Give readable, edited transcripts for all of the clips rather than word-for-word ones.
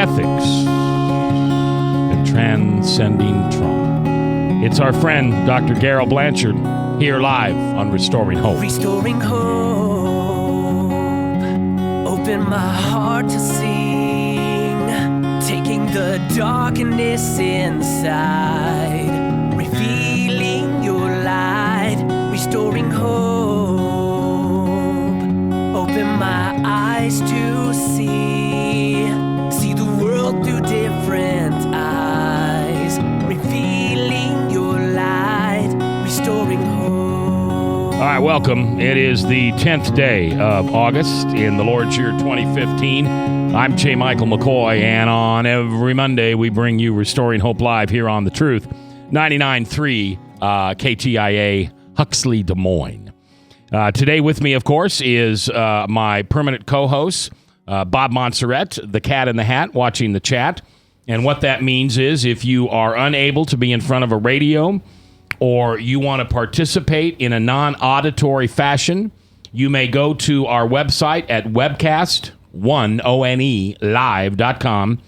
ethics and transcending trauma. It's our friend, Dr. Geral Blanchard, here live on Restoring Hope. Restoring hope, open my heart to sing, taking the darkness inside, revealing your light, restoring hope, open my eyes to see the world through different eyes, revealing your light, restoring hope. All right, welcome. It is the 10th day of August in the Lord's year 2015. I'm J. Michael McCoy, and on every Monday we bring you Restoring Hope Live here on The Truth, 99.3 KTIA, Huxley, Des Moines. Today with me, of course, is my permanent co-host, Bob Montserrat, the cat in the hat, watching the chat. And what that means is if you are unable to be in front of a radio or you want to participate in a non-auditory fashion, you may go to our website at webcast1live.com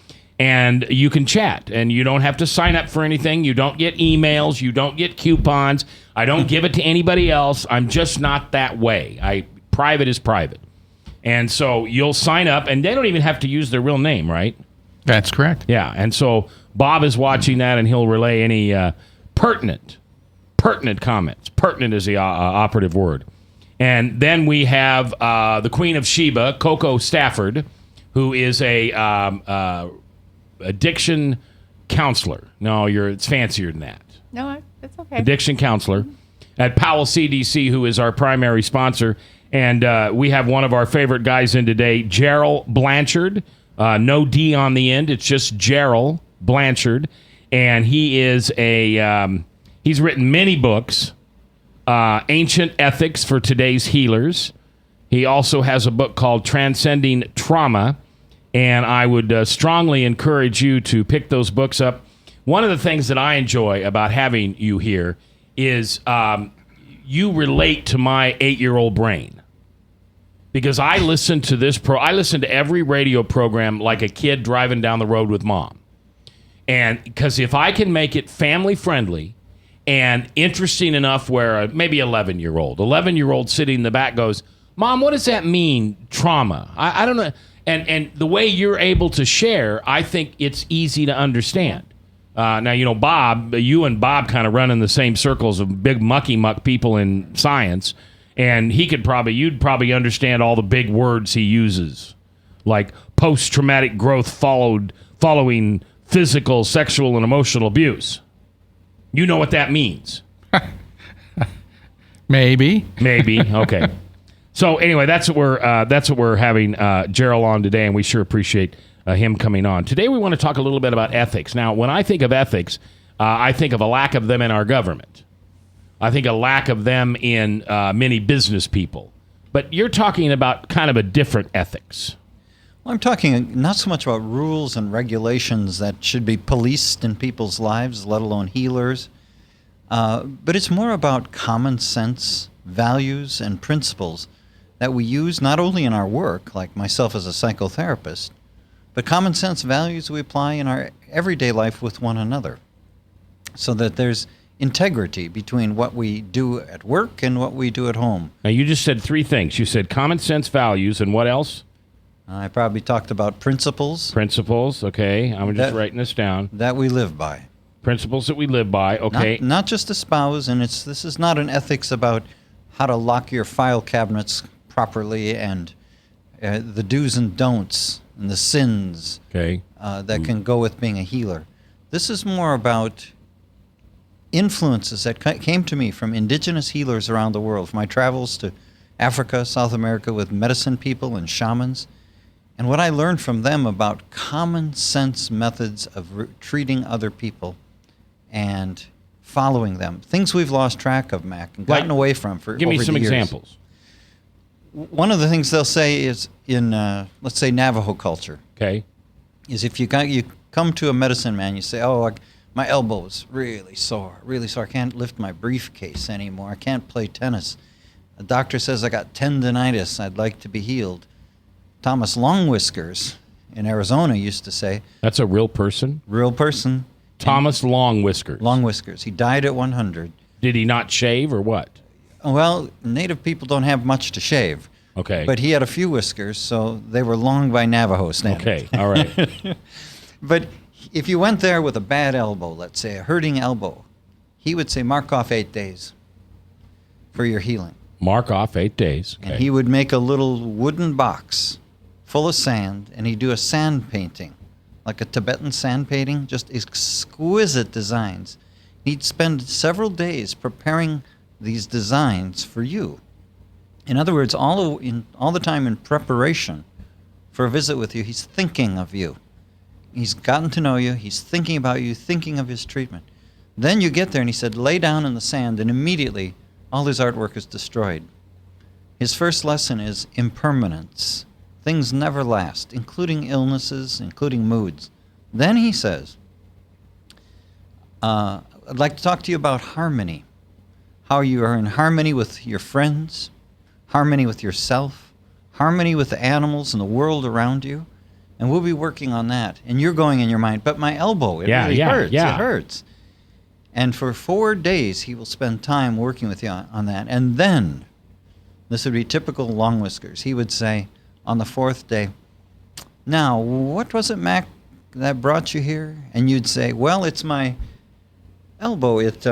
and you can chat. And you don't have to sign up for anything. You don't get emails. You don't get coupons. I don't give it to anybody else. I'm just not that way. Private is private. And so you'll sign up, and they don't even have to use their real name, right? That's correct. Yeah, and so Bob is watching that, and he'll relay any pertinent comments. Pertinent is the operative word. And then we have the Queen of Sheba, Coco Stafford, who is a addiction counselor. No, it's fancier than that. No, it's okay. Addiction counselor at Powell CDC, who is our primary sponsor. And we have one of our favorite guys in today, Geral Blanchard. No D on the end. It's just Geral Blanchard. And he is he's written many books, Ancient Ethics for Today's Healers. He also has a book called Transcending Trauma. And I would strongly encourage you to pick those books up. One of the things that I enjoy about having you here is you relate to my 8-year-old brain. Because I listen to I listen to every radio program like a kid driving down the road with mom. And because if I can make it family friendly and interesting enough where maybe 11-year-old sitting in the back goes, Mom, what does that mean, trauma? I don't know. And the way you're able to share, I think it's easy to understand. Now, Bob, you and Bob kind of run in the same circles of big mucky-muck people in science, and you'd probably understand all the big words he uses, like post-traumatic growth following physical, sexual, and emotional abuse. You know what that means. Maybe. Okay. So anyway, that's what we're having Geral on today, and we sure appreciate him coming on. Today we want to talk a little bit about ethics. Now, when I think of ethics, I think of a lack of them in our government. I think a lack of them in many business people. But you're talking about kind of a different ethics. Well, I'm talking not so much about rules and regulations that should be policed in people's lives, let alone healers, but it's more about common sense, values, and principles that we use not only in our work, like myself as a psychotherapist, but common sense values we apply in our everyday life with one another, so that there's integrity between what we do at work and what we do at home. Now, you just said three things. You said common sense values, and what else? I probably talked about principles. Principles, okay. I'm just writing this down. That we live by. Principles that we live by, okay. Not just espouse, and this is not an ethics about how to lock your file cabinets properly and the do's and don'ts and the sins that can go with being a healer. This is more about influences that came to me from indigenous healers around the world, from my travels to Africa, South America with medicine people and shamans, and what I learned from them about common sense methods of treating other people and following them. Things we've lost track of, Mac, and gotten away from for over the years. Give me some examples. One of the things they'll say is in, let's say, Navajo culture. Okay. Is if you come to a medicine man, you say, my elbow is really sore. I can't lift my briefcase anymore. I can't play tennis. The doctor says I got tendinitis. I'd like to be healed. Thomas Long Whiskers in Arizona used to say. That's a real person? Real person. Thomas Long Whiskers. Long Whiskers. He died at 100. Did he not shave or what? Well, Native people don't have much to shave. Okay. But he had a few whiskers, so they were long by Navajo standards. Okay, all right. But if you went there with a bad elbow, let's say a hurting elbow, he would say, mark off 8 days for your healing. Mark off 8 days. Okay. And he would make a little wooden box full of sand, and he'd do a sand painting, like a Tibetan sand painting, just exquisite designs. He'd spend several days preparing these designs for you. In other words, all the time in preparation for a visit with you, he's thinking of you. He's gotten to know you. He's thinking about you, thinking of his treatment. Then you get there, and he said, lay down in the sand, and immediately all his artwork is destroyed. His first lesson is impermanence. Things never last, including illnesses, including moods. Then he says, I'd like to talk to you about harmony, how you are in harmony with your friends, harmony with yourself, harmony with the animals and the world around you, and we'll be working on that. And you're going in your mind, but my elbow, it really hurts. It hurts. And for 4 days, he will spend time working with you on that. And then, this would be typical Long Whiskers, he would say on the 4th day, now, what was it, Mac, that brought you here? And you'd say, well, it's my elbow. It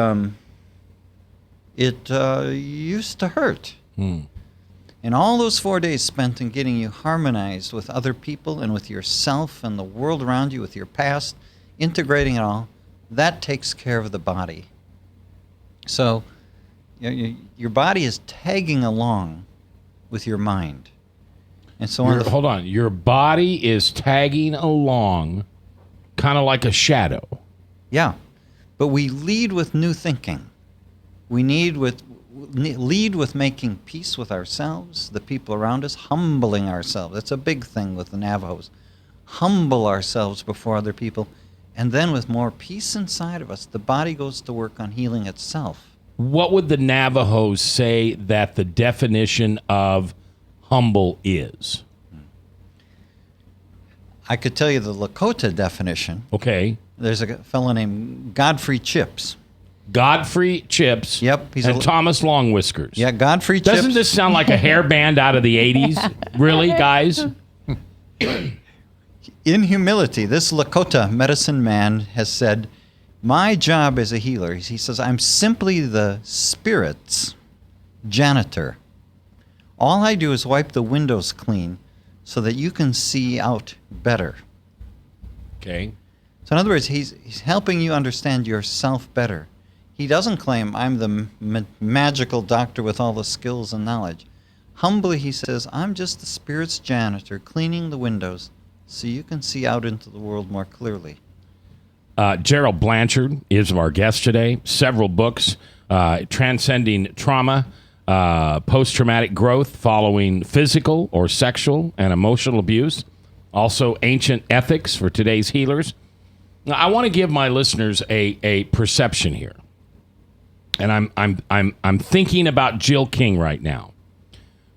used to hurt. And all those 4 days spent in getting you harmonized with other people and with yourself and the world around you, with your past, integrating it all, that takes care of the body. So your body is tagging along with your mind. And so hold on. Your body is tagging along kind of like a shadow. Yeah. But we lead with new thinking. We lead with making peace with ourselves, the people around us, humbling ourselves. That's a big thing with the Navajos. Humble ourselves before other people. And then with more peace inside of us, the body goes to work on healing itself. What would the Navajos say that the definition of humble is? I could tell you the Lakota definition. Okay. There's a fellow named Godfrey Chips. Godfrey Chips. Yep. And Thomas Long Whiskers. Yeah, Godfrey Chips. Doesn't this sound like a hair band out of the 80s? Really, guys? In humility, this Lakota medicine man has said, my job as a healer, he says, I'm simply the spirit's janitor. All I do is wipe the windows clean so that you can see out better. Okay. So in other words, he's helping you understand yourself better. He doesn't claim I'm the magical doctor with all the skills and knowledge. Humbly, he says, I'm just the spirit's janitor cleaning the windows so you can see out into the world more clearly. Geral Blanchard is our guest today. Several books, Transcending Trauma, Post-Traumatic Growth Following Physical or Sexual and Emotional Abuse. Also, Ancient Ethics for Today's Healers. Now, I want to give my listeners a perception here. And I'm thinking about Jill King right now.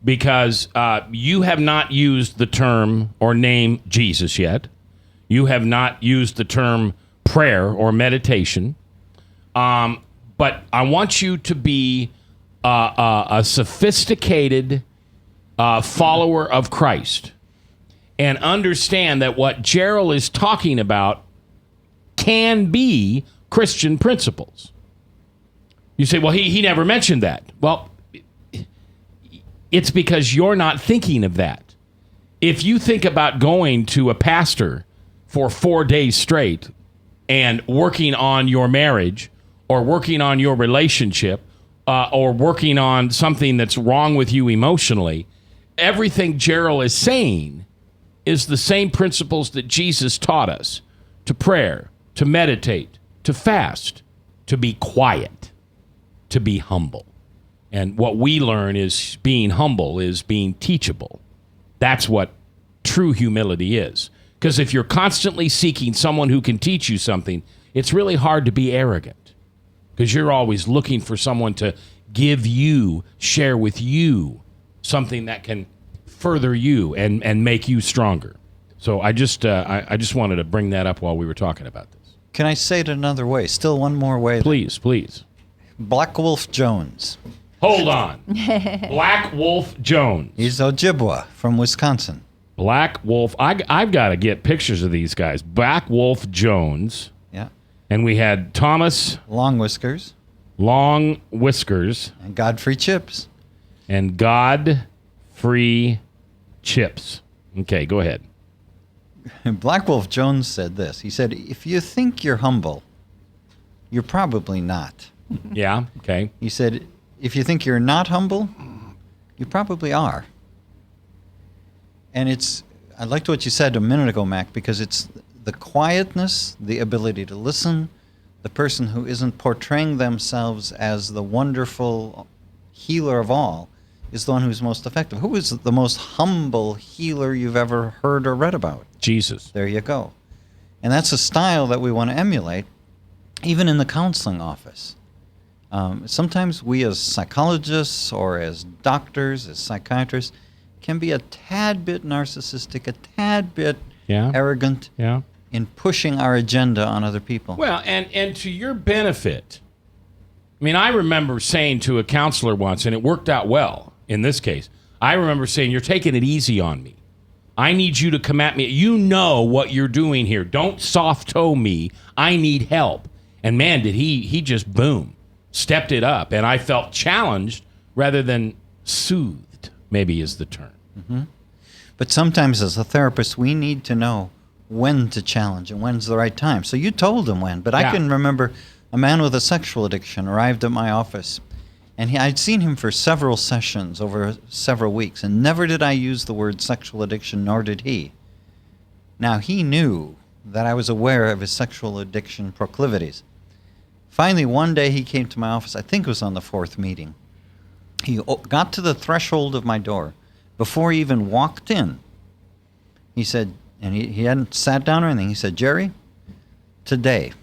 Because you have not used the term or name Jesus yet. You have not used the term prayer or meditation. But I want you to be a sophisticated follower of Christ and understand that what Geral is talking about can be Christian principles. You say, well, he never mentioned that. Well, it's because you're not thinking of that. If you think about going to a pastor for 4 days straight and working on your marriage or working on your relationship or working on something that's wrong with you emotionally, everything Geral is saying is the same principles that Jesus taught us: to prayer, to meditate, to fast, to be quiet, to be humble. And what we learn is being humble is being teachable. That's what true humility is. Because if you're constantly seeking someone who can teach you something, it's really hard to be arrogant. Because you're always looking for someone to give you, share with you something that can further you and make you stronger. So I just wanted to bring that up while we were talking about this. Can I say it another way? Still one more way. Please. Black Wolf Jones. Hold on. Black Wolf Jones. He's Ojibwa from Wisconsin. Black Wolf. I've got to get pictures of these guys. Black Wolf Jones. Yeah. And we had Thomas. Long Whiskers. And Godfrey Chips. And Godfrey Chips. Okay, go ahead. Black Wolf Jones said this. He said, if you think you're humble, you're probably not. Yeah, okay. He said, if you think you're not humble, you probably are. And I liked what you said a minute ago, Mac, because it's the quietness, the ability to listen, the person who isn't portraying themselves as the wonderful healer of all is the one who's most effective. Who is the most humble healer you've ever heard or read about? Jesus. There you go. And that's a style that we want to emulate, even in the counseling office. Sometimes we as psychologists or as doctors, as psychiatrists, can be a tad bit narcissistic, a tad bit arrogant in pushing our agenda on other people. Well, and to your benefit, I mean, I remember saying to a counselor once, and it worked out well in this case, I remember saying, you're taking it easy on me. I need you to come at me. You know what you're doing here. Don't soft toe me. I need help. And man, did he just boom, stepped it up. And I felt challenged rather than soothed, maybe is the term. Mm-hmm. But sometimes as a therapist, we need to know when to challenge and when's the right time. So you told him when, but I can remember a man with a sexual addiction arrived at my office. And I'd seen him for several sessions over several weeks, and never did I use the word sexual addiction, nor did he. Now, he knew that I was aware of his sexual addiction proclivities. Finally, one day he came to my office, I think it was on the 4th meeting. He got to the threshold of my door. Before he even walked in, he said, and he hadn't sat down or anything, he said, Jerry, today,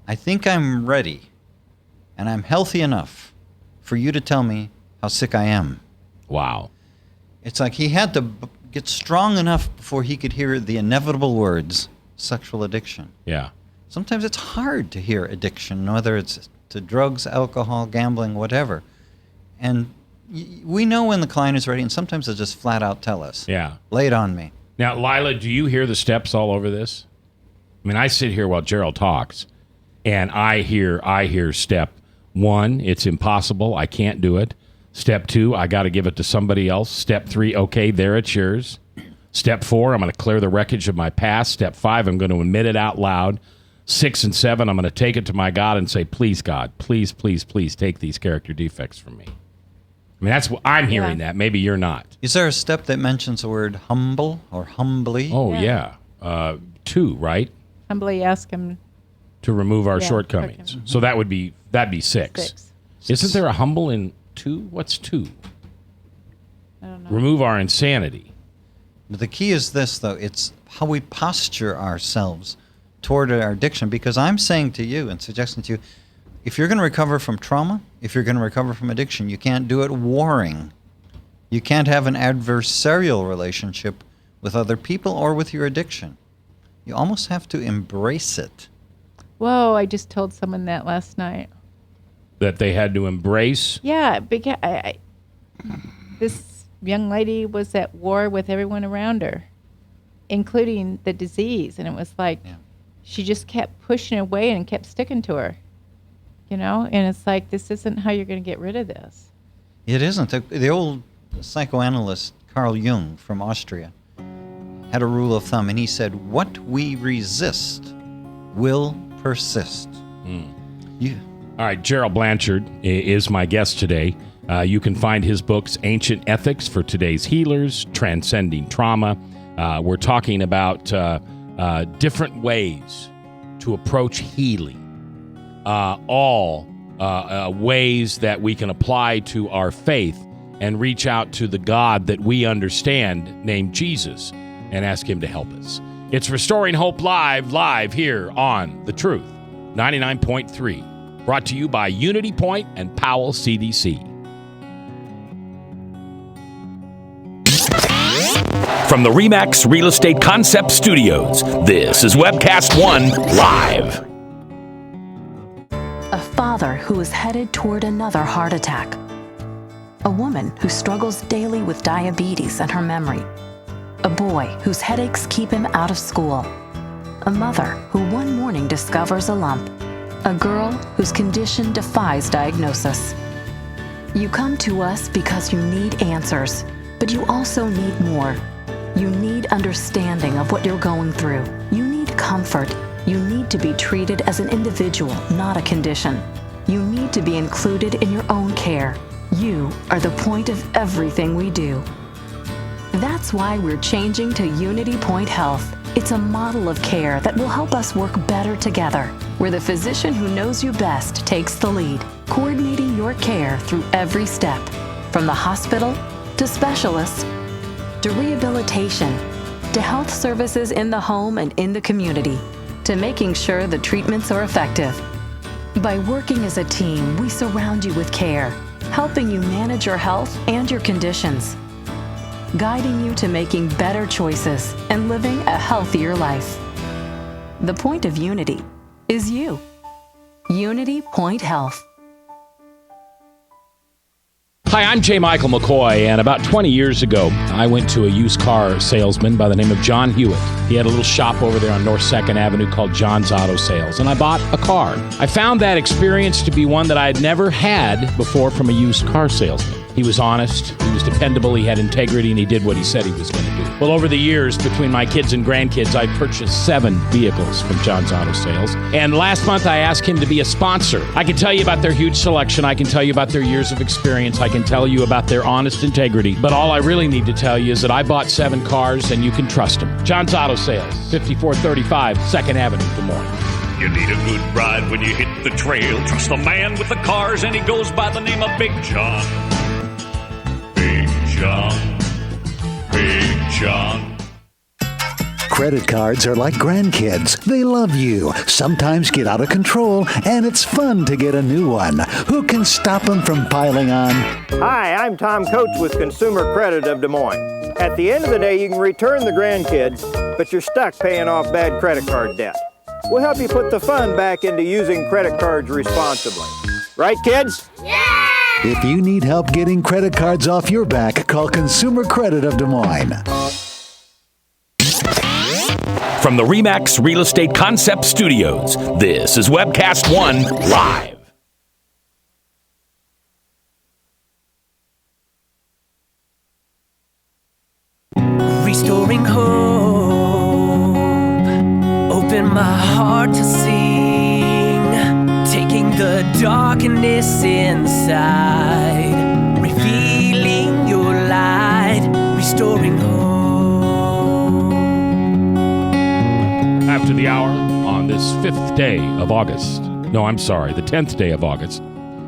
I think I'm ready, and I'm healthy enough for you to tell me how sick I am. Wow. It's like he had to get strong enough before he could hear the inevitable words, sexual addiction. Yeah. Sometimes it's hard to hear addiction, whether it's to drugs, alcohol, gambling, whatever. And we know when the client is ready, and sometimes they'll just flat out tell us. Yeah. Lay it on me. Now, Lila, do you hear the steps all over this? I mean, I sit here while Geral talks, and I hear step 1, it's impossible. I can't do it. Step 2, I got to give it to somebody else. Step 3, okay, there it's yours. Step 4, I'm going to clear the wreckage of my past. Step 5, I'm going to admit it out loud. 6 and 7, I'm going to take it to my God and say, please, God, please, please, please take these character defects from me. I mean, that's what I'm hearing that. Maybe you're not. Is there a step that mentions the word humble or humbly? Oh, yeah. 2, right? Humbly ask him to remove our shortcomings. Mm-hmm. So that'd be 6. Isn't there a humble in 2? What's 2? I don't know. Remove our insanity. But the key is this, though. It's how we posture ourselves toward our addiction. Because I'm saying to you and suggesting to you, if you're going to recover from trauma, if you're going to recover from addiction, you can't do it warring. You can't have an adversarial relationship with other people or with your addiction. You almost have to embrace it. Whoa, I just told someone that last night. That they had to embrace? Yeah, because this young lady was at war with everyone around her, including the disease. And it was like she just kept pushing away and kept sticking to her. You know? And it's like, this isn't how you're going to get rid of this. It isn't. The old psychoanalyst Carl Jung from Austria had a rule of thumb, and he said, what we resist will persist. All right, Geral Blanchard is my guest today. You can find his books, Ancient Ethics for Today's Healers, Transcending Trauma. We're talking about different ways to approach healing, all ways that we can apply to our faith and reach out to the God that we understand named Jesus and ask him to help us. It's Restoring Hope live here on The Truth, 99.3, brought to you by Unity Point and Powell CDC. From the RE/MAX Real Estate Concept Studios, this is Webcast One Live. A father who is headed toward another heart attack. A woman who struggles daily with diabetes and her memory. A boy whose headaches keep him out of school. A mother who one morning discovers a lump. A girl whose condition defies diagnosis. You come to us because you need answers, but you also need more. You need understanding of what you're going through. You need comfort. You need to be treated as an individual, not a condition. You need to be included in your own care. You are the point of everything we do. That's why we're changing to Unity Point Health. It's a model of care that will help us work better together, where the physician who knows you best takes the lead, coordinating your care through every step, from the hospital to specialists to rehabilitation to health services in the home and in the community, to making sure the treatments are effective. By working as a team, we surround you with care, helping you manage your health and your conditions, guiding you to making better choices and living a healthier life. The point of Unity is you. Unity Point Health. Hi, I'm J. Michael McCoy, and about 20 years ago, I went to a used car salesman by the name of John Hewitt. He had a little shop over there on North 2nd Avenue called John's Auto Sales, and I bought a car. I found that experience to be one that I had never had before from a used car salesman. He was honest, he was dependable, he had integrity, and he did what he said he was going to do. Well, over the years, between my kids and grandkids, I've purchased 7 vehicles from John's Auto Sales. And last month, I asked him to be a sponsor. I can tell you about their huge selection. I can tell you about their years of experience. I can tell you about their honest integrity. But all I really need to tell you is that I bought 7 cars, and you can trust them. John's Auto Sales, 5435 2nd Avenue, Des Moines. You need a good ride when you hit the trail. Trust the man with the cars, and he goes by the name of Big John. Big John. Big John. Credit cards are like grandkids. They love you, sometimes get out of control, and it's fun to get a new one. Who can stop them from piling on? Hi, I'm Tom Coates with Consumer Credit of Des Moines. At the end of the day, you can return the grandkids, but you're stuck paying off bad credit card debt. We'll help you put the fun back into using credit cards responsibly. Right, kids? Yeah! If you need help getting credit cards off your back, call Consumer Credit of Des Moines. From the RE/MAX Real Estate Concept Studios, this is Webcast One Live. Restoring hope, open my heart to sing, taking the darkness inside, revealing your light, restoring hope. After the hour on this 5th day of August. No, I'm sorry, the 10th day of August.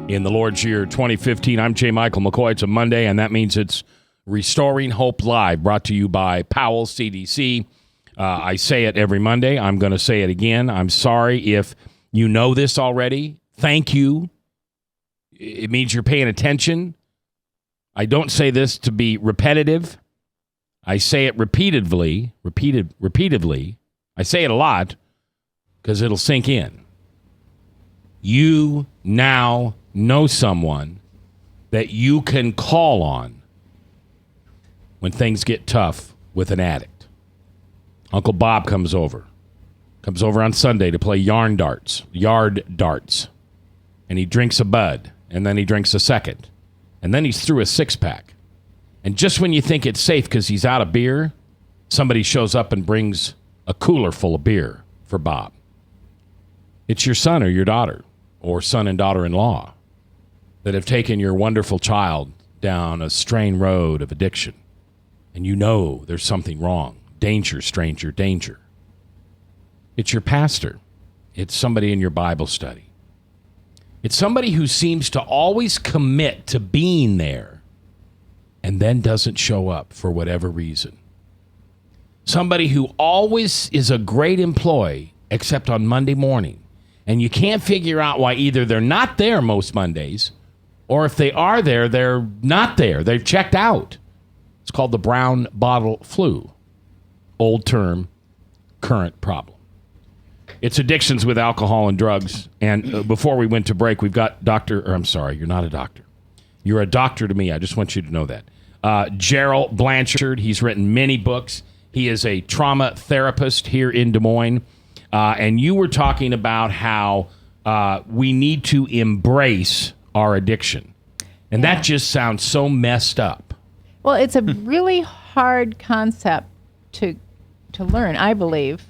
In the Lord's year 2015, I'm J. Michael McCoy. It's a Monday, and that means it's Restoring Hope Live, brought to you by Powell CDC. I say it every Monday. I'm going to say it again. I'm sorry if you know this already. Thank you. It means you're paying attention. I don't say this to be repetitive. I say it repeatedly. I say it a lot because it'll sink in. You now know someone that you can call on when things get tough with an addict. Uncle Bob comes over on Sunday to play yard darts, and he drinks a bud, and then he drinks a second, and then he's through a 6-pack. And just when you think it's safe because he's out of beer, somebody shows up and brings a cooler full of beer for Bob. It's your son or your daughter, or son and daughter-in-law, that have taken your wonderful child down a strained road of addiction. And you know there's something wrong. Danger, stranger, danger. It's your pastor. It's somebody in your Bible study. It's somebody who seems to always commit to being there and then doesn't show up for whatever reason. Somebody who always is a great employee except on Monday morning. And you can't figure out why either they're not there most Mondays, or if they are there, they're not there. They've checked out. It's called the brown bottle flu. Old term, current problem. It's addictions with alcohol and drugs. And before we went to break, we've got I'm sorry, you're not a doctor. You're a doctor to me. I just want you to know that. Geral Blanchard, he's written many books. He is a trauma therapist here in Des Moines. And you were talking about how we need to embrace our addiction. And that just sounds so messed up. Well, it's a really hard concept to learn, I believe,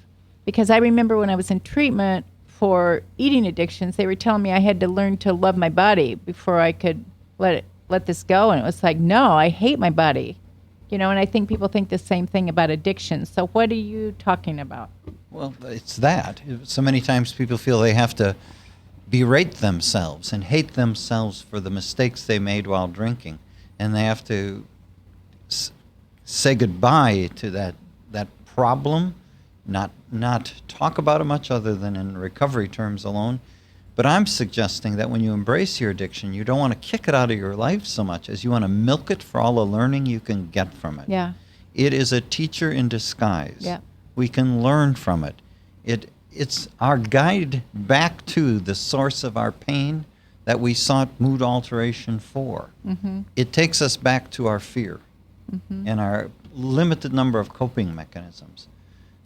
because I remember when I was in treatment for eating addictions, they were telling me I had to learn to love my body before I could let this go. And it was like, no, I hate my body. And I think people think the same thing about addiction. So what are you talking about? Well, it's that. So many times people feel they have to berate themselves and hate themselves for the mistakes they made while drinking. And they have to say goodbye to that problem, not talk about it much other than in recovery terms alone. But I'm suggesting that when you embrace your addiction, you don't want to kick it out of your life so much as you want to milk it for all the learning you can get from it. Yeah. It is a teacher in disguise. Yeah. We can learn from it. It's our guide back to the source of our pain that we sought mood alteration for. Mm-hmm. It takes us back to our fear and our limited number of coping mechanisms.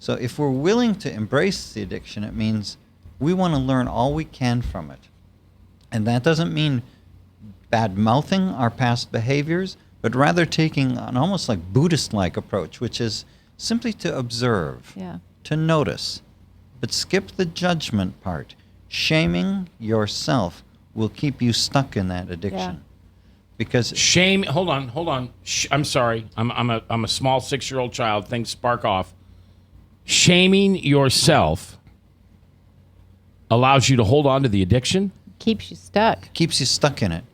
So if we're willing to embrace the addiction, it means we want to learn all we can from it. And that doesn't mean bad-mouthing our past behaviors, but rather taking an almost like Buddhist-like approach, which is simply to observe, to notice, but skip the judgment part. Shaming yourself will keep you stuck in that addiction. Yeah. Because shame. Hold on. I'm sorry. I'm a small 6-year-old child. Things spark off. Shaming yourself allows you to hold on to the addiction. Keeps you stuck. Keeps you stuck in it.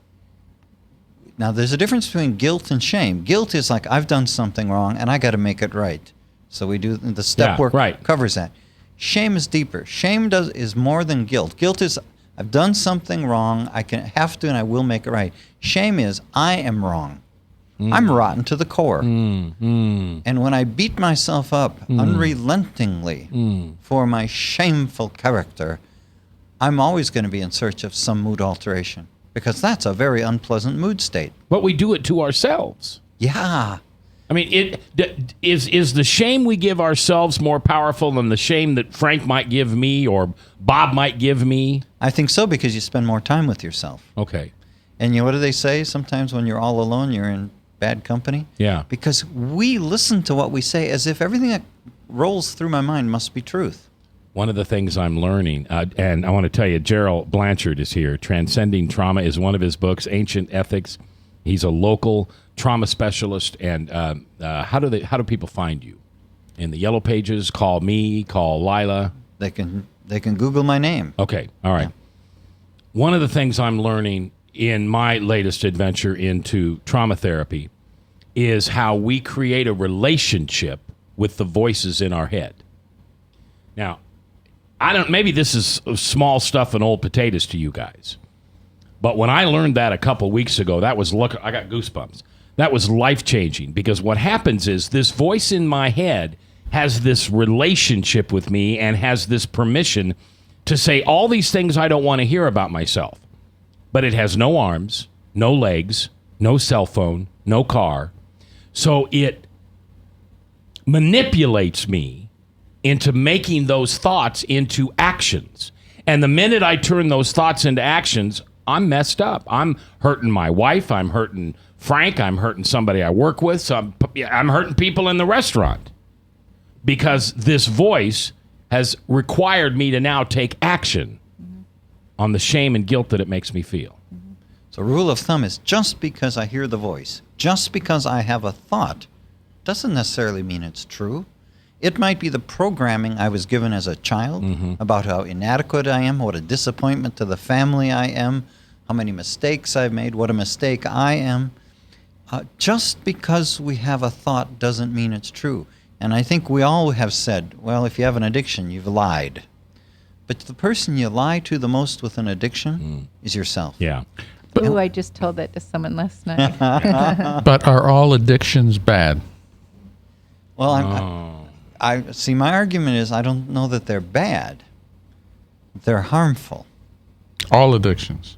Now, there's a difference between guilt and shame. Guilt is like, I've done something wrong and I got to make it right. So we do the step work covers that. Shame is deeper. Shame is more than guilt. Guilt is, I've done something wrong. I have to and I will make it right. Shame is, I am wrong. I'm rotten to the core. And when I beat myself up unrelentingly for my shameful character, I'm always going to be in search of some mood alteration, because that's a very unpleasant mood state. But we do it to ourselves. Yeah. I mean, is the shame we give ourselves more powerful than the shame that Frank might give me or Bob might give me? I think so, because you spend more time with yourself. Okay. And what do they say? Sometimes when you're all alone, you're in bad company. Yeah. Because we listen to what we say as if everything that rolls through my mind must be truth. One of the things I'm learning, and I want to tell you, Geral Blanchard is here. Transcending Trauma is one of his books, Ancient Ethics. He's a local trauma specialist. And how do people find you? In the Yellow Pages, call me, call Lila. They can Google my name. Okay, all right. Yeah. One of the things I'm learning in my latest adventure into trauma therapy is how we create a relationship with the voices in our head. Now, maybe this is small stuff and old potatoes to you guys, but when I learned that a couple weeks ago, I got goosebumps. That was life-changing, because what happens is this voice in my head has this relationship with me and has this permission to say all these things I don't want to hear about myself. But it has no arms, no legs, no cell phone, no car. So it manipulates me into making those thoughts into actions. And the minute I turn those thoughts into actions, I'm messed up. I'm hurting my wife. I'm hurting Frank. I'm hurting somebody I work with. So I'm hurting people in the restaurant, because this voice has required me to now take action on the shame and guilt that it makes me feel. So rule of thumb is, just because I hear the voice, just because I have a thought, doesn't necessarily mean it's true. It might be the programming I was given as a child about how inadequate I am, what a disappointment to the family I am, how many mistakes I've made, what a mistake I am. Just because we have a thought doesn't mean it's true. And I think we all have said, well, if you have an addiction, you've lied. But the person you lie to the most with an addiction is yourself. Yeah. Ooh, I just told that to someone last night. But are all addictions bad? Well, I see. My argument is I don't know that they're bad. They're harmful. All addictions.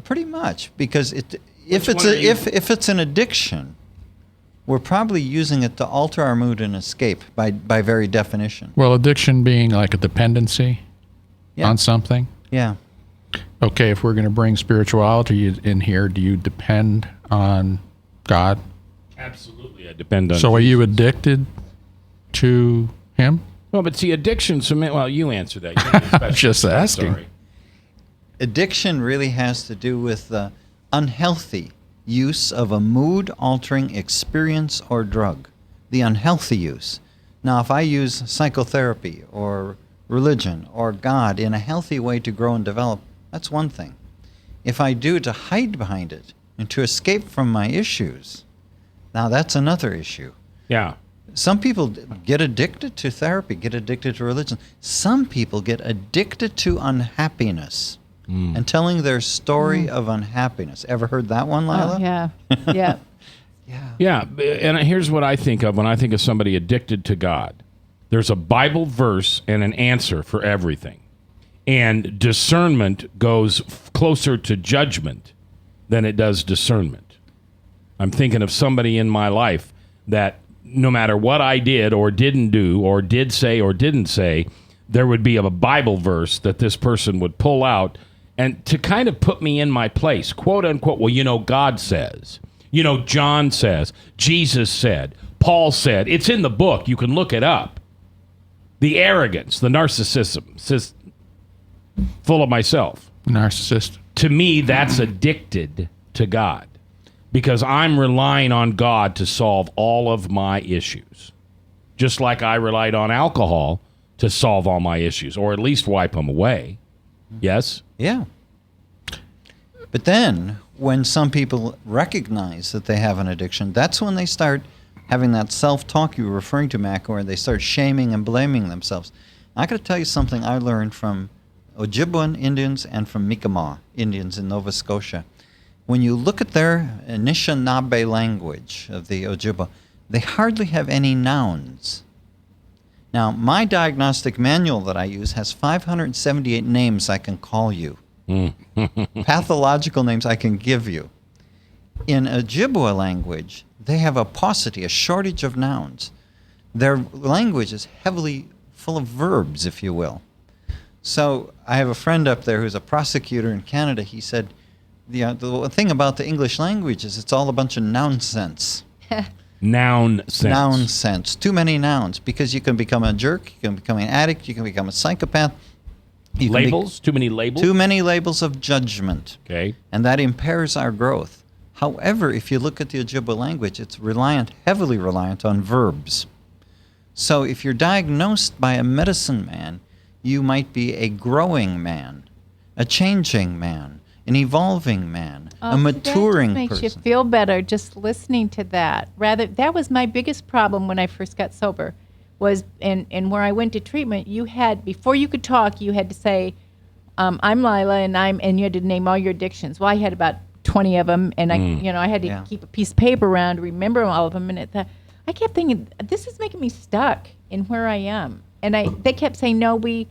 Pretty much, because if it's an addiction, we're probably using it to alter our mood and escape by very definition. Well, addiction being like a dependency on something. Yeah. Okay, if we're going to bring spirituality in here, do you depend on God? Absolutely, I depend on. So are you addicted to Him? Well, but see, addiction. Well, you answer that. I'm just asking. Sorry. Addiction really has to do with the unhealthy use of a mood-altering experience or drug. The unhealthy use. Now, if I use psychotherapy or religion or God in a healthy way to grow and develop, that's one thing. If I do it to hide behind it and to escape from my issues, now that's another issue. Yeah. Some people get addicted to therapy, get addicted to religion. Some people get addicted to unhappiness and telling their story of unhappiness. Ever heard that one, Lila? Oh, yeah. Yeah. Yeah, and here's what I think of when I think of somebody addicted to God. There's a Bible verse and an answer for everything. And discernment goes closer to judgment than it does discernment. I'm thinking of somebody in my life that no matter what I did or didn't do or did say or didn't say, there would be a Bible verse that this person would pull out and to kind of put me in my place, quote unquote. Well, God says, John says, Jesus said, Paul said. It's in the book. You can look it up. The arrogance, the narcissism, full of myself. Narcissist. To me, that's addicted to God because I'm relying on God to solve all of my issues, just like I relied on alcohol to solve all my issues, or at least wipe them away. Yes? Yeah. But then, when some people recognize that they have an addiction, that's when they start having that self-talk you were referring to, Mac, where they start shaming and blaming themselves. I got to tell you something I learned from Ojibwan Indians and from Mi'kmaq Indians in Nova Scotia. When you look at their Anishinaabe language of the Ojibwa, they hardly have any nouns. Now, my diagnostic manual that I use has 578 names I can call you. Pathological names I can give you. In Ojibwa language, they have a paucity, a shortage of nouns. Their language is heavily full of verbs, if you will. So I have a friend up there who's a prosecutor in Canada. He said, the thing about the English language is it's all a bunch of nonsense. Nonsense. Too many nouns, because you can become a jerk, you can become an addict, you can become a psychopath. Labels? Too many labels? Too many labels of judgment. Okay. And that impairs our growth. However, if you look at the Ojibwa language, it's heavily reliant on verbs. So if you're diagnosed by a medicine man, you might be a growing man, a changing man, an evolving man, a maturing that just makes person. you feel better just listening to that. That was my biggest problem when I first got sober, was and where I went to treatment, you had, before you could talk, you had to say, I'm Lila, and you had to name all your addictions. Well, I had about 20 of them, and I had to keep a piece of paper around to remember all of them, and I kept thinking, this is making me stuck in where I am. And they kept saying, no, we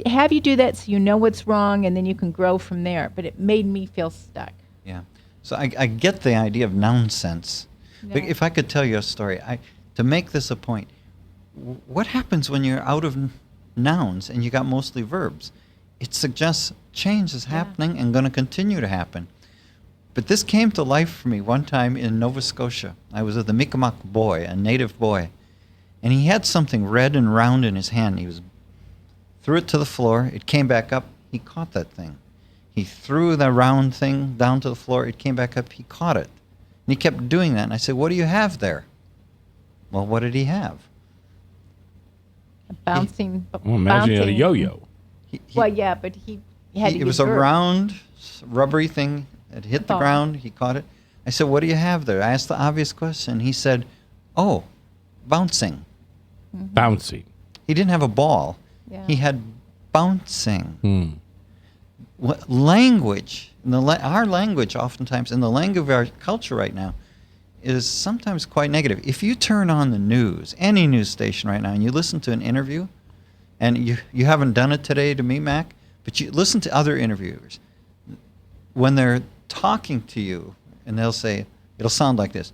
have you do that so you know what's wrong, and then you can grow from there. But it made me feel stuck. Yeah. So I get the idea of nonsense. No. But if I could tell you a story, to make this a point, what happens when you're out of nouns and you got mostly verbs? It suggests change is happening and going to continue to happen. But this came to life for me one time in Nova Scotia. I was with a Mi'kmaq boy, a native boy, and he had something red and round in his hand. He threw it to the floor. It came back up. He caught that thing. He threw the round thing down to the floor. It came back up. He caught it. And he kept doing that. And I said, what do you have there? Well, what did he have? A bouncing. Imagine he had a yo-yo. Well, yeah, but he had to It was a round, rubbery thing. It hit the ground. He caught it. I said, what do you have there? I asked the obvious question. He said, oh, bouncing. Mm-hmm. Bouncy. He didn't have a ball. Yeah. He had bouncing. Language. Our language, oftentimes, in the language of our culture right now, is sometimes quite negative. If you turn on the news, any news station right now, and you listen to an interview, and you haven't done it today to me, Mac, but you listen to other interviewers, when they're talking to you, and they'll say, it'll sound like this: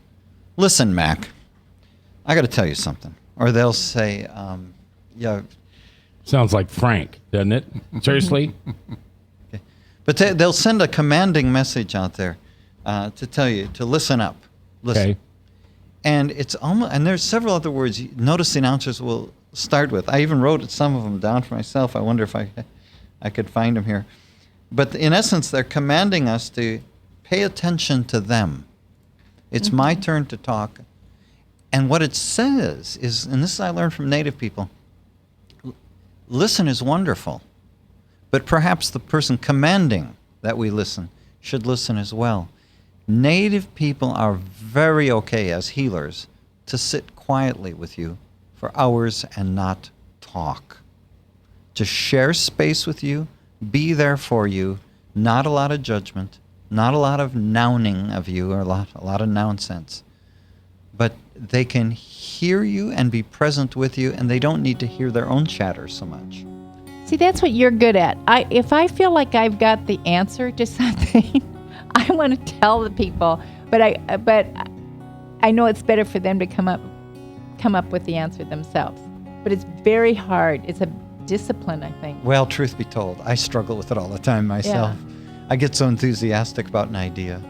"Listen, Mac, I got to tell you something." Or they'll say, "Yeah." Sounds like Frank, doesn't it? Seriously? Okay. But they'll send a commanding message out there to tell you to listen up. Listen. Okay. And it's almost, and there's several other words notice the announcers will start with. I even wrote some of them down for myself. I wonder if I could find them here. But in essence, they're commanding us to pay attention to them. It's my turn to talk. And what it says is, and this I learned from Native people, listen is wonderful, but perhaps the person commanding that we listen should listen as well. Native people are very okay as healers to sit quietly with you for hours and not talk. To share space with you, be there for you, not a lot of judgment, not a lot of nouning of you, or a lot of nonsense. But they can hear you and be present with you, and they don't need to hear their own chatter so much. See, that's what you're good at. If I feel like I've got the answer to something, I want to tell the people, but I know it's better for them to come up with the answer themselves. But it's very hard. It's a discipline, I think. Well, truth be told, I struggle with it all the time myself. Yeah. I get so enthusiastic about an idea.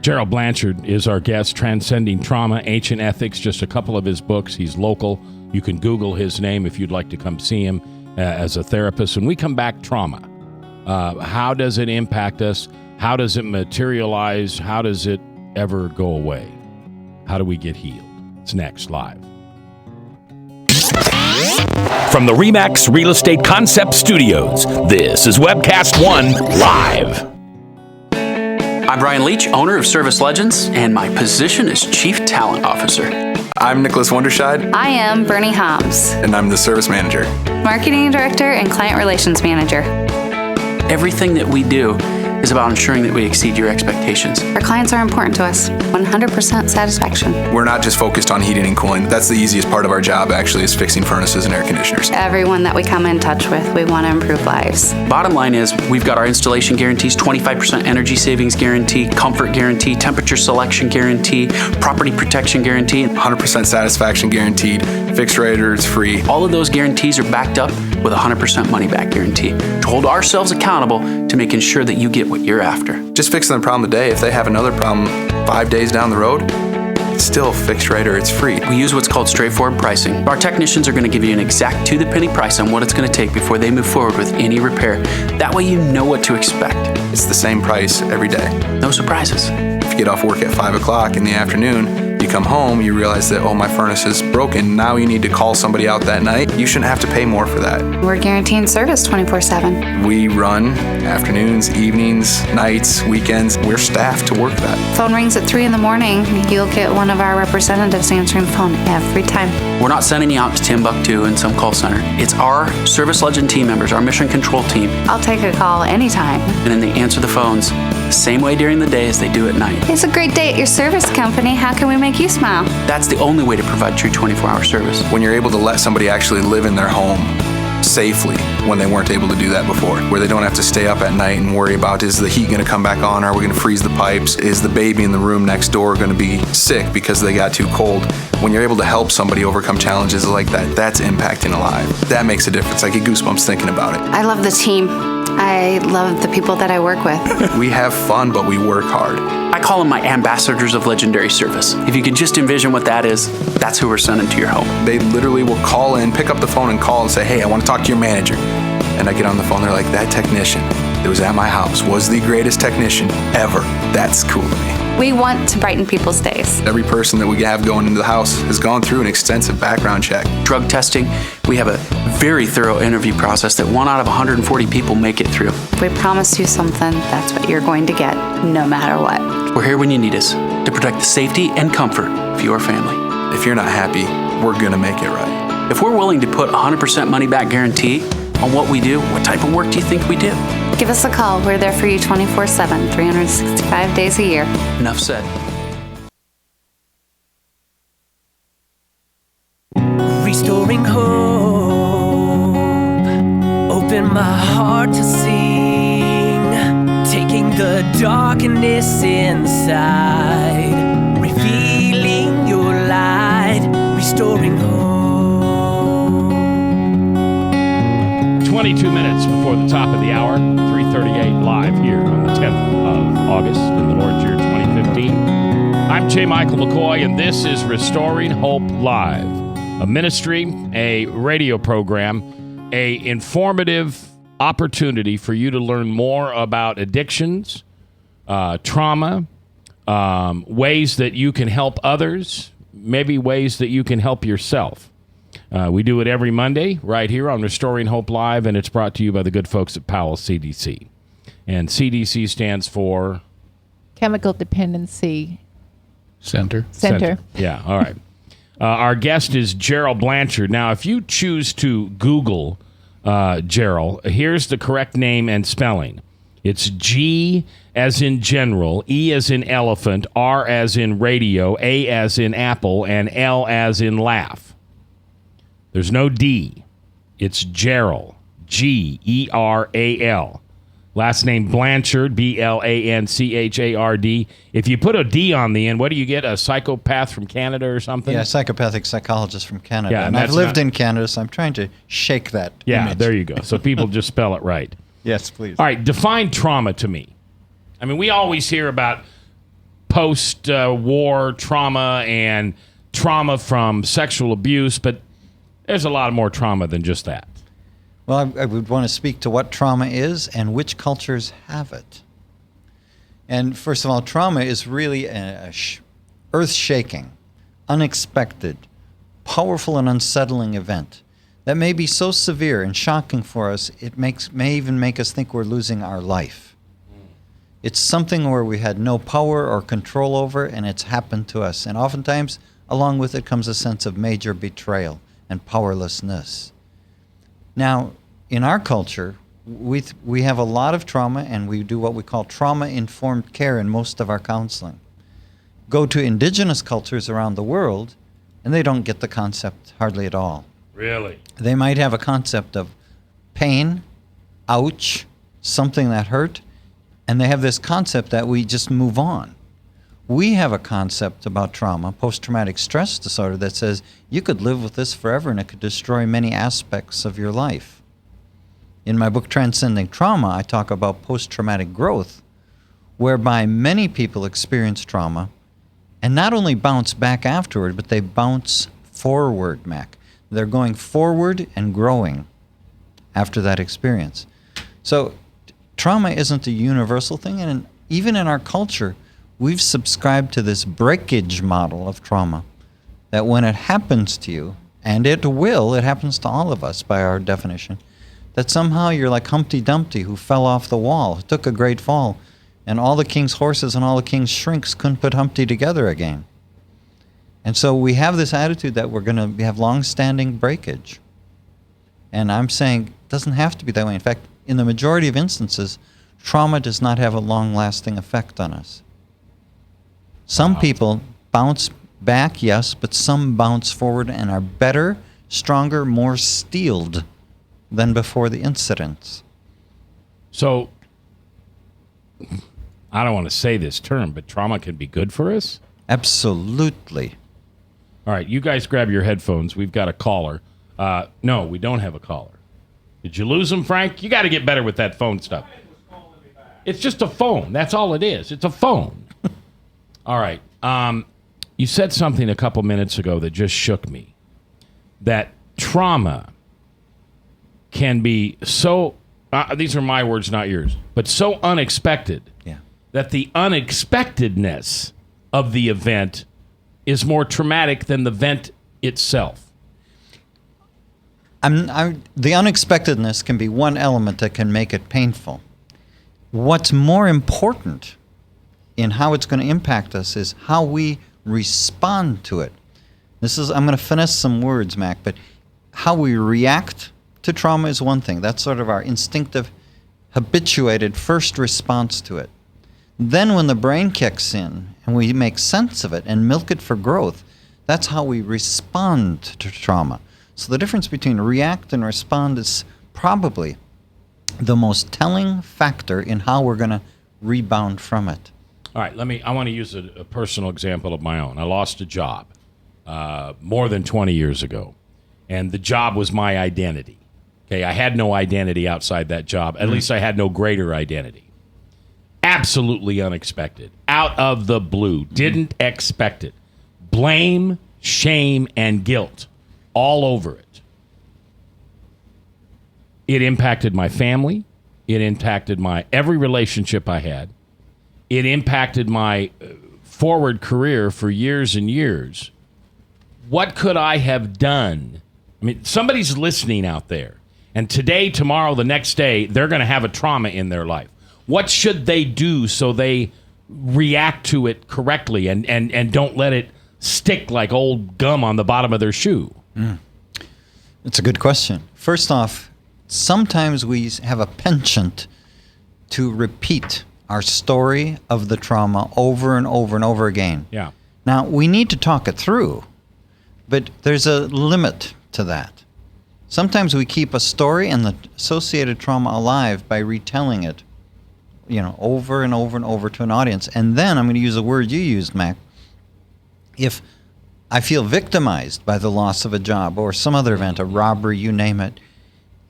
Geral Blanchard is our guest, Transcending Trauma, Ancient Ethics, just a couple of his books. He's local. You can Google his name if you'd like to come see him as a therapist. When we come back, trauma. How does it impact us? How does it materialize? How does it ever go away? How do we get healed? It's next, live. From the RE/MAX Real Estate Concept Studios, this is Webcast One Live. I'm Brian Leach, owner of Service Legends, and my position is Chief Talent Officer. I'm Nicholas Wonderscheid. I am Bernie Homs. And I'm the Service Manager. Marketing Director and Client Relations Manager. Everything that we do is about ensuring that we exceed your expectations. Our clients are important to us. 100% satisfaction. We're not just focused on heating and cooling. That's the easiest part of our job, actually, is fixing furnaces and air conditioners. Everyone that we come in touch with, we want to improve lives. Bottom line is, we've got our installation guarantees, 25% energy savings guarantee, comfort guarantee, temperature selection guarantee, property protection guarantee. 100% satisfaction guaranteed, fixed rate or it's free. All of those guarantees are backed up with a 100% money back guarantee to hold ourselves accountable to making sure that you get what you're after. Just fixing the problem today. If they have another problem 5 days down the road, it's still fixed rate or it's free. We use what's called straightforward pricing. Our technicians are going to give you an exact to-the-penny price on what it's going to take before they move forward with any repair. That way you know what to expect. It's the same price every day. No surprises. If you get off work at 5 o'clock in the afternoon, you come home, you realize that, oh, my furnace is broken. Now you need to call somebody out that night. You shouldn't have to pay more for that. We're guaranteeing service 24/7. We run afternoons, evenings, nights, weekends. We're staffed to work that. Phone rings at 3 in the morning. You'll get one of our representatives answering the phone every time. We're not sending you out to Timbuktu in some call center. It's our Service Legend team members, our mission control team. I'll take a call anytime. And then they answer the phones the same way during the day as they do at night. It's a great day at your service company. How can we make you smile? That's the only way to provide true 24-hour service. When you're able to let somebody actually live in their home safely when they weren't able to do that before, where they don't have to stay up at night and worry about, is the heat going to come back on? Are we going to freeze the pipes? Is the baby in the room next door going to be sick because they got too cold? When you're able to help somebody overcome challenges like that, that's impacting a life. That makes a difference. I get goosebumps thinking about it. I love the team. I love the people that I work with. We have fun, but we work hard. I call them my ambassadors of legendary service. If you can just envision what that is, that's who we're sending to your home. They literally will call in, pick up the phone and call and say, hey, I want to talk to your manager. And I get on the phone, they're like, that technician that was at my house was the greatest technician ever. That's cool to me. We want to brighten people's days. Every person that we have going into the house has gone through an extensive background check. Drug testing, we have a very thorough interview process that 1 out of 140 people make it through. If we promise you something, that's what you're going to get, no matter what. We're here when you need us to protect the safety and comfort of your family. If you're not happy, we're going to make it right. If we're willing to put 100% money back guarantee on what we do, what type of work do you think we do? Give us a call. We're there for you 24/7, 365 days a year. Enough said. Restoring hope, open my heart to sing, taking the darkness inside, revealing your light, restoring hope. 22 minutes before the top of the hour, 3:38 live here on the 10th of August in the Lord's year 2015. I'm J. Michael McCoy, and this is Restoring Hope Live, a ministry, a radio program, a informative opportunity for you to learn more about addictions, trauma, ways that you can help others, maybe ways that you can help yourself. We do it every Monday right here on Restoring Hope Live, and it's brought to you by the good folks at Powell CDC. And CDC stands for? Chemical Dependency Center. Yeah, all right. Our guest is Geral Blanchard. Now, if you choose to Google Geral, here's the correct name and spelling. It's G as in general, E as in elephant, R as in radio, A as in apple, and L as in laugh. There's no D. It's Geral, Geral. Last name Blanchard, Blanchard. If you put a D on the end, what do you get? A psychopath from Canada or something? Yeah, psychopathic psychologist from Canada. Yeah, and I've lived in Canada, so I'm trying to shake that image. There you go. So people just spell it right. Yes, please. All right, define trauma to me. I mean, we always hear about post-war trauma and trauma from sexual abuse, but there's a lot more trauma than just that. Well, I would want to speak to what trauma is and which cultures have it. And first of all, trauma is really a earth-shaking, unexpected, powerful and unsettling event that may be so severe and shocking for us, it may even make us think we're losing our life. It's something where we had no power or control over, and it's happened to us. And oftentimes, along with it comes a sense of major betrayal and powerlessness. Now, in our culture, we have a lot of trauma, and we do what we call trauma-informed care in most of our counseling. Go to indigenous cultures around the world, and they don't get the concept hardly at all. Really? They might have a concept of pain, ouch, something that hurt, and they have this concept that we just move on. We have a concept about trauma, post-traumatic stress disorder, that says you could live with this forever and it could destroy many aspects of your life. In my book, Transcending Trauma, I talk about post-traumatic growth, whereby many people experience trauma and not only bounce back afterward, but they bounce forward, Mac. They're going forward and growing after that experience. So trauma isn't a universal thing, and even in our culture, we've subscribed to this breakage model of trauma, that when it happens to you, and it happens to all of us by our definition, that somehow you're like Humpty Dumpty who fell off the wall, took a great fall, and all the king's horses and all the king's shrinks couldn't put Humpty together again. And so we have this attitude that we're going to have long-standing breakage. And I'm saying it doesn't have to be that way. In fact, in the majority of instances, trauma does not have a long-lasting effect on us. Some people bounce back, yes, but some bounce forward and are better, stronger, more steeled than before the incidents. So, I don't want to say this term, but trauma can be good for us? Absolutely. All right, you guys grab your headphones. We've got a caller. No, we don't have a caller. Did you lose him, Frank? You got to get better with that phone stuff. It's just a phone. That's all it is. It's a phone. All right. You said something a couple minutes ago that just shook me. That trauma can be so, these are my words, not yours, but so unexpected that the unexpectedness of the event is more traumatic than the event itself. The unexpectedness can be one element that can make it painful. What's more important in how it's going to impact us is how we respond to it. I'm going to finesse some words, Mac, but how we react to trauma is one thing. That's sort of our instinctive habituated first response to it. Then when the brain kicks in and we make sense of it and milk it for growth, that's how we respond to trauma. So the difference between react and respond is probably the most telling factor in how we're going to rebound from it. All right, I want to use a personal example of my own. I lost a job more than 20 years ago, and the job was my identity. Okay, I had no identity outside that job. At least I had no greater identity. Absolutely unexpected. Out of the blue. Didn't expect it. Blame, shame, and guilt all over it. It impacted my family. It impacted every relationship I had. It impacted my forward career for years and years. What could I have done? I mean, somebody's listening out there, and today, tomorrow, the next day, they're going to have a trauma in their life. What should they do so they react to it correctly and don't let it stick like old gum on the bottom of their shoe? It's a good question. First off, sometimes we have a penchant to repeat our story of the trauma over and over and over again. Yeah. Now, we need to talk it through, but there's a limit to that. Sometimes we keep a story and the associated trauma alive by retelling it, over and over and over to an audience. And then I'm going to use a word you used, Mac. If I feel victimized by the loss of a job or some other event, a robbery, you name it,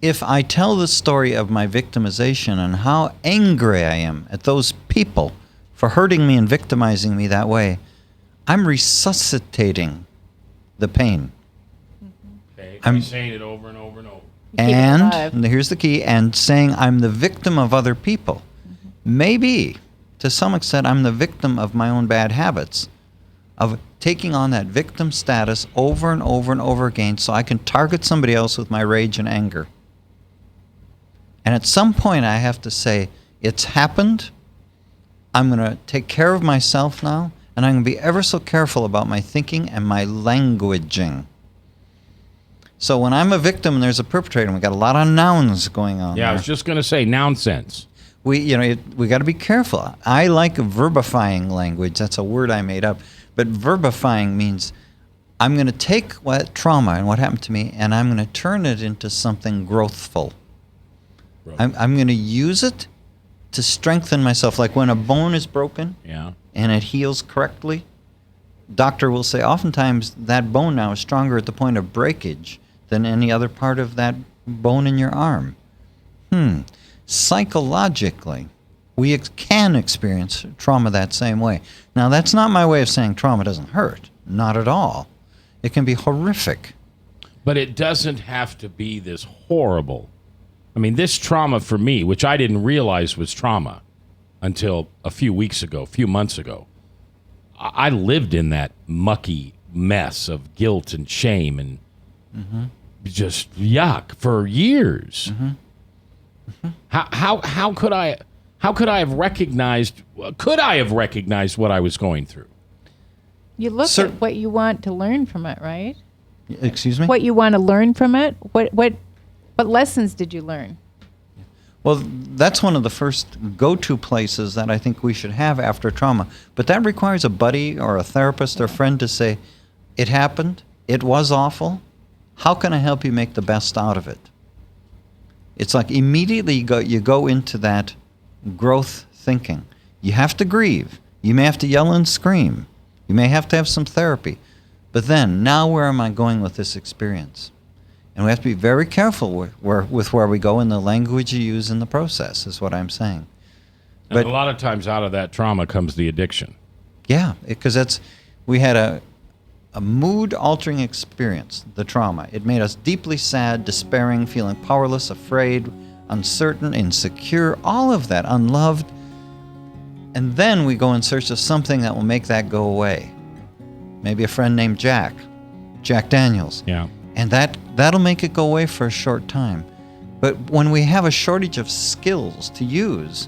if I tell the story of my victimization and how angry I am at those people for hurting me and victimizing me that way, I'm resuscitating the pain. Okay, I'm saying it over and over and over. And here's the key, and saying I'm the victim of other people. Maybe, to some extent, I'm the victim of my own bad habits, of taking on that victim status over and over and over again so I can target somebody else with my rage and anger. And at some point I have to say, it's happened, I'm going to take care of myself now, and I'm going to be ever so careful about my thinking and my languaging. So when I'm a victim and there's a perpetrator, and we got a lot of nouns going on. Yeah, I was just going to say nonsense. We got to be careful. I like verbifying language. That's a word I made up. But verbifying means I'm going to take what trauma and what happened to me, and I'm going to turn it into something growthful. I'm going to use it to strengthen myself. Like when a bone is broken and it heals correctly, doctor will say oftentimes that bone now is stronger at the point of breakage than any other part of that bone in your arm. Psychologically, we can experience trauma that same way. Now, that's not my way of saying trauma doesn't hurt. Not at all. It can be horrific. But it doesn't have to be this horrible. I mean, this trauma for me, which I didn't realize was trauma until a few months ago, I lived in that mucky mess of guilt and shame and just yuck for years. How could I have recognized? Could I have recognized what I was going through? You look at what you want to learn from it, right? Excuse me? What you want to learn from it. What lessons did you learn? Well, that's one of the first go-to places that I think we should have after trauma. But that requires a buddy or a therapist or friend to say, it happened, it was awful, how can I help you make the best out of it? It's like immediately you go into that growth thinking. You have to grieve. You may have to yell and scream. You may have to have some therapy. But then, now where am I going with this experience? And we have to be very careful with where we go in the language you use in the process, is what I'm saying. But a lot of times out of that trauma comes the addiction. Yeah, because we had a mood-altering experience, the trauma. It made us deeply sad, despairing, feeling powerless, afraid, uncertain, insecure, all of that, unloved. And then we go in search of something that will make that go away. Maybe a friend named Jack Daniels. Yeah. And that'll make it go away for a short time. But when we have a shortage of skills to use,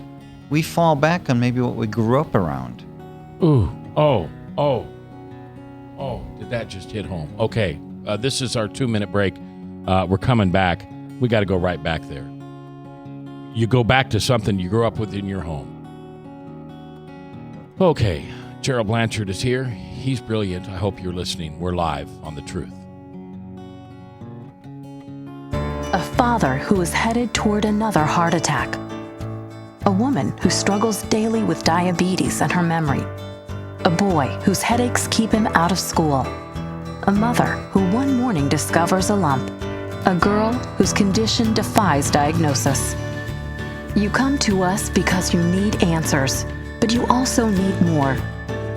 we fall back on maybe what we grew up around. Ooh. Oh, did that just hit home? Okay, this is our 2-minute break. We're coming back. We got to go right back there. you go back to something you grew up with in your home. Okay, Geral Blanchard is here. He's brilliant. I hope you're listening. We're live on The Truth. A father who is headed toward another heart attack. A woman who struggles daily with diabetes and her memory. A boy whose headaches keep him out of school. A mother who one morning discovers a lump. A girl whose condition defies diagnosis. You come to us because you need answers, but you also need more.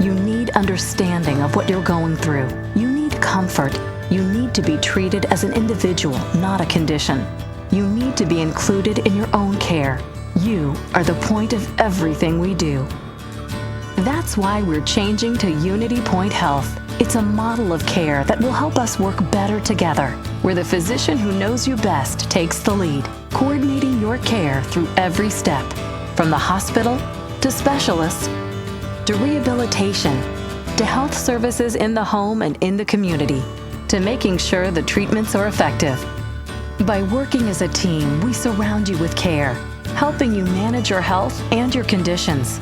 You need understanding of what you're going through. You need comfort. You need to be treated as an individual, not a condition. You need to be included in your own care. You are the point of everything we do. That's why we're changing to Unity Point Health. It's a model of care that will help us work better together, where the physician who knows you best takes the lead, coordinating your care through every step, from the hospital to specialists to rehabilitation to health services in the home and in the community, to making sure the treatments are effective. By working as a team, we surround you with care, helping you manage your health and your conditions,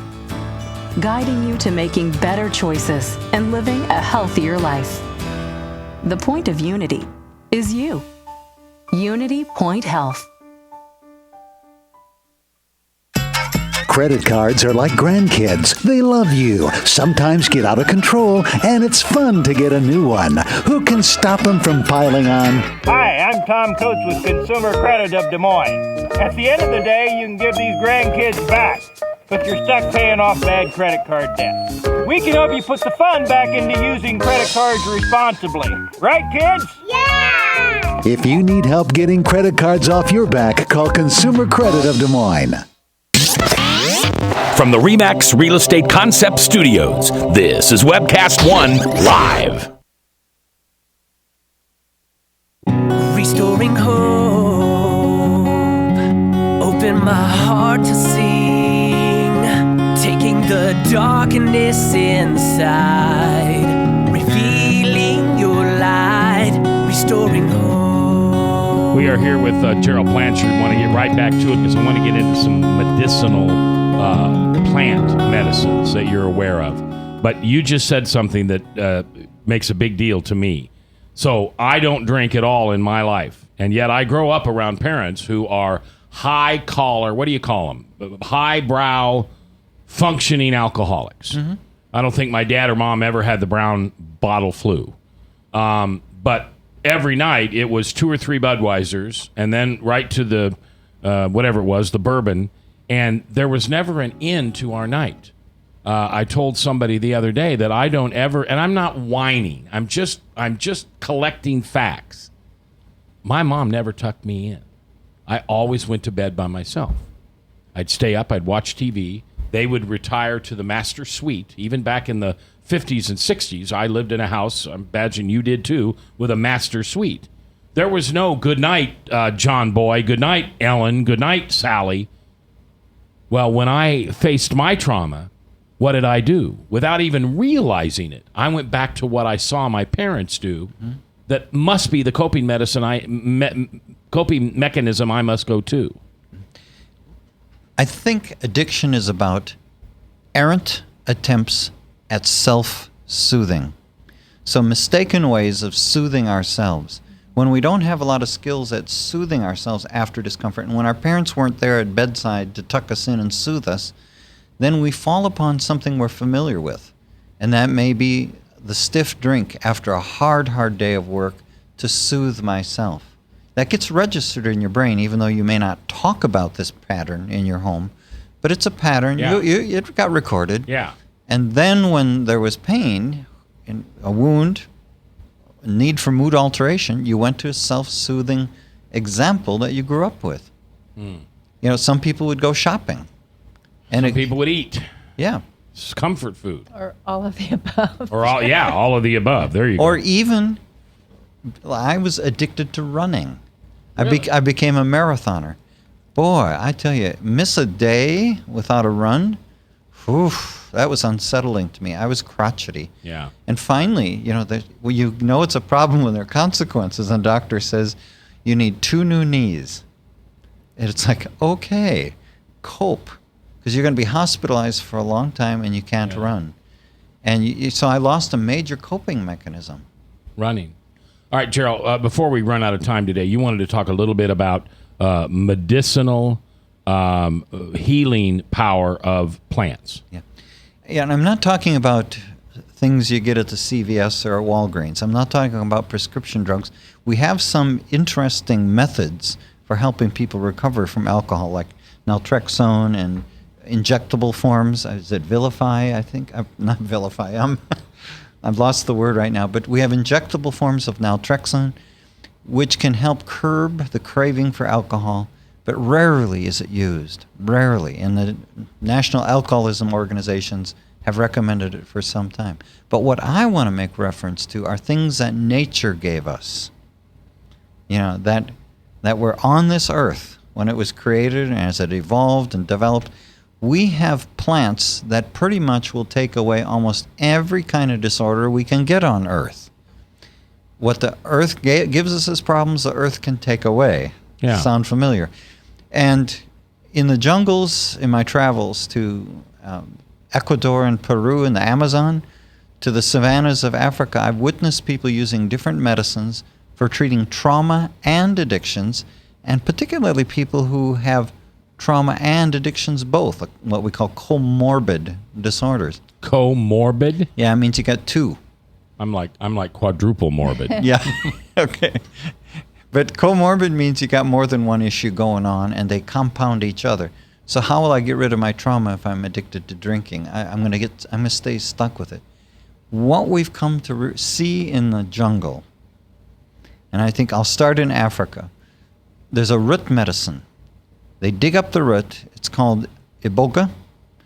guiding you to making better choices and living a healthier life. The point of Unity is you. Unity Point Health. Credit cards are like grandkids. They love you, sometimes get out of control, and it's fun to get a new one. Who can stop them from piling on? Hi, I'm Tom Coates with Consumer Credit of Des Moines. At the end of the day, you can give these grandkids back, but you're stuck paying off bad credit card debt. We can help you put the fun back into using credit cards responsibly. Right, kids? Yeah! If you need help getting credit cards off your back, call Consumer Credit of Des Moines. From the RE/MAX Real Estate Concept Studios, this is Webcast One Live. Restoring hope, open my heart to sing, taking the darkness inside, revealing your light, restoring hope. We are here with Geral Blanchard. Want to get right back to it because I want to get into some medicinal plant medicines that you're aware of. But you just said something that makes a big deal to me. So I don't drink at all in my life, and yet I grow up around parents who are high collar, what do you call them? Highbrow, functioning alcoholics. Mm-hmm. I don't think my dad or mom ever had the brown bottle flu. But every night it was 2 or 3 Budweisers, and then right to the, whatever it was, the bourbon, and there was never an end to our night. I told somebody the other day that I don't ever, and I'm not whining, I'm just collecting facts. My mom never tucked me in. I always went to bed by myself. I'd stay up, I'd watch TV. They would retire to the master suite. Even back in the 50s and 60s, I lived in a house, I imagine you did too, with a master suite. There was no good night, John Boy, good night, Ellen, good night, Sally. Well, when I faced my trauma, what did I do? Without even realizing it, I went back to what I saw my parents do. Mm-hmm. That must be the coping mechanism I must go to. I think addiction is about errant attempts at self-soothing. So mistaken ways of soothing ourselves. When we don't have a lot of skills at soothing ourselves after discomfort, and when our parents weren't there at bedside to tuck us in and soothe us, then we fall upon something we're familiar with. And that may be the stiff drink after a hard day of work to soothe myself. That gets registered in your brain, even though you may not talk about this pattern in your home. But it's a pattern. Yeah. It got recorded. Yeah. And then when there was pain, a wound, a need for mood alteration, you went to a self-soothing example that you grew up with. Mm. You know, some people would go shopping. And some people would eat. Yeah. It's comfort food. Or all of the above. All of the above. There you go. Or even, I was addicted to running. Really? I became a marathoner. Boy, I tell you, miss a day without a run, that was unsettling to me. I was crotchety. Yeah. And finally, you know it's a problem when there are consequences, and the doctor says you need 2 new knees. And it's like, okay, cope, because you're going to be hospitalized for a long time and you can't run. And so I lost a major coping mechanism. Running. All right, Geral, before we run out of time today, you wanted to talk a little bit about medicinal healing power of plants. Yeah, and I'm not talking about things you get at the CVS or at Walgreens. I'm not talking about prescription drugs. We have some interesting methods for helping people recover from alcohol, like naltrexone and injectable forms. Is it Vilify, I think? Not Vilify. I've lost the word right now. But we have injectable forms of naltrexone, which can help curb the craving for alcohol, but rarely is it used. Rarely. And the National Alcoholism Organizations have recommended it for some time. But what I want to make reference to are things that nature gave us. You know, that were on this earth when it was created and as it evolved and developed. We have plants that pretty much will take away almost every kind of disorder we can get on earth. What the earth gives us as problems, the earth can take away. Yeah. Sound familiar? And in the jungles, in my travels to Ecuador and Peru and the Amazon, to the savannas of Africa, I've witnessed people using different medicines for treating trauma and addictions, and particularly people who have trauma and addictions both, what we call comorbid disorders. Comorbid? Yeah, it means you got two. I'm like quadruple morbid. Yeah, okay. But comorbid means you got more than one issue going on, and they compound each other. So how will I get rid of my trauma if I'm addicted to drinking? I'm gonna stay stuck with it. What we've come to see in the jungle, and I think I'll start in Africa. There's a root medicine. They dig up the root. It's called iboga.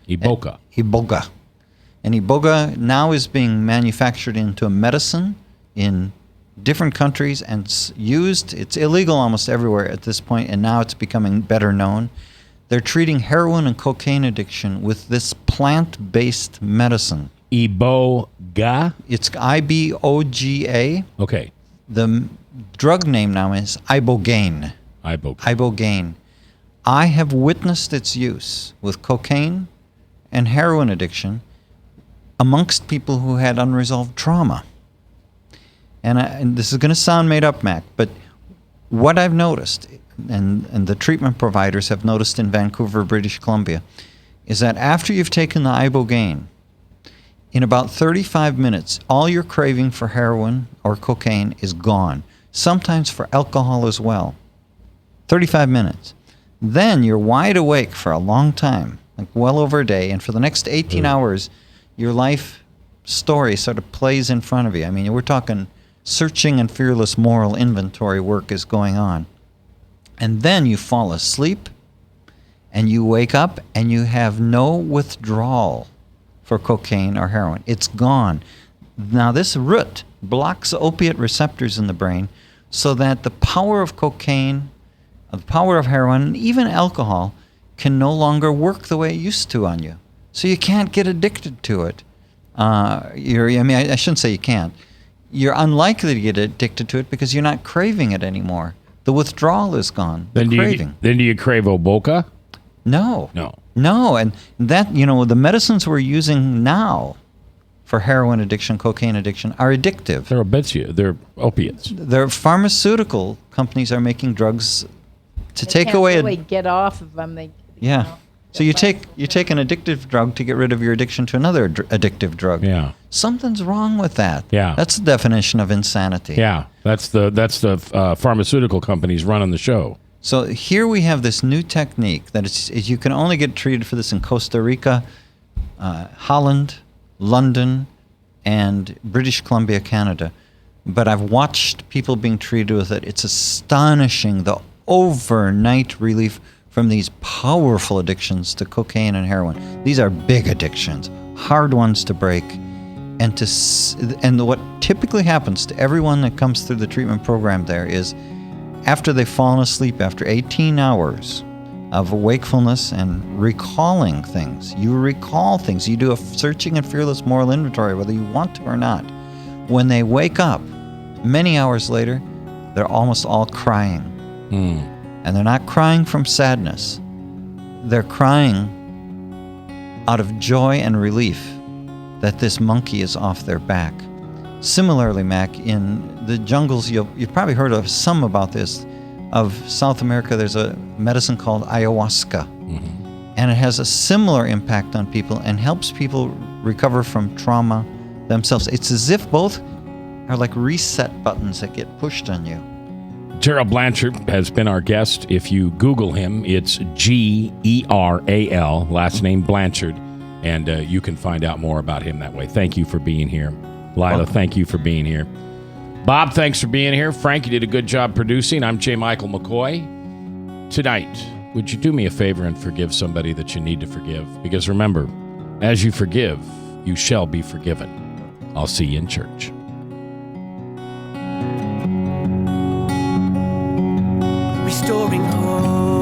Iboga. Iboga. And iboga now is being manufactured into a medicine in different countries and used. It's illegal almost everywhere at this point, and now it's becoming better known. They're treating heroin and cocaine addiction with this plant-based medicine. Iboga? It's Iboga. Okay. The drug name now is ibogaine. Ibogaine. I have witnessed its use with cocaine and heroin addiction amongst people who had unresolved trauma. And this is going to sound made up, Mac, but what I've noticed, and the treatment providers have noticed in Vancouver, British Columbia, is that after you've taken the ibogaine, in about 35 minutes, all your craving for heroin or cocaine is gone. Sometimes for alcohol as well. 35 minutes. Then you're wide awake for a long time, like well over a day, and for the next 18 hours, your life story sort of plays in front of you. I mean, we're talking searching and fearless moral inventory work is going on. And then you fall asleep, and you wake up, and you have no withdrawal for cocaine or heroin. It's gone. Now, this root blocks opiate receptors in the brain so that the power of cocaine, the power of heroin, and even alcohol can no longer work the way it used to on you. So you can't get addicted to it. I shouldn't say you can't. You're unlikely to get addicted to it because you're not craving it anymore. The withdrawal is gone. The craving. Then do you crave Oboka? No. No, and that, the medicines we're using now for heroin addiction, cocaine addiction are addictive. They're opiates. Their pharmaceutical companies are making drugs to take away. They can't really get off of them. So you take an addictive drug to get rid of your addiction to another addictive drug. Yeah. Something's wrong with that. Yeah. That's the definition of insanity. Yeah. That's the pharmaceutical companies running the show. So here we have this new technique that is you can only get treated for this in Costa Rica, Holland, London, and British Columbia, Canada. But I've watched people being treated with it. It's astonishing, the overnight relief from these powerful addictions to cocaine and heroin. These are big addictions, hard ones to break. And what typically happens to everyone that comes through the treatment program there is after they've fallen asleep, after 18 hours of wakefulness and recalling things, you recall things. You do a searching and fearless moral inventory, whether you want to or not. When they wake up, many hours later, they're almost all crying. And they're not crying from sadness. They're crying out of joy and relief that this monkey is off their back. Similarly, Mac, in the jungles, you've probably heard of some about this, of South America, there's a medicine called ayahuasca. And it has a similar impact on people and helps people recover from trauma themselves. It's as if both are like reset buttons that get pushed on you. Geral Blanchard has been our guest. If you Google him, it's Geral, last name Blanchard, and you can find out more about him that way. Thank you for being here. Lila, thank you for being here. Bob, thanks for being here. Frank, you did a good job producing. I'm J. Michael McCoy. Tonight, would you do me a favor and forgive somebody that you need to forgive? Because remember, as you forgive, you shall be forgiven. I'll see you in church. Restoring hope.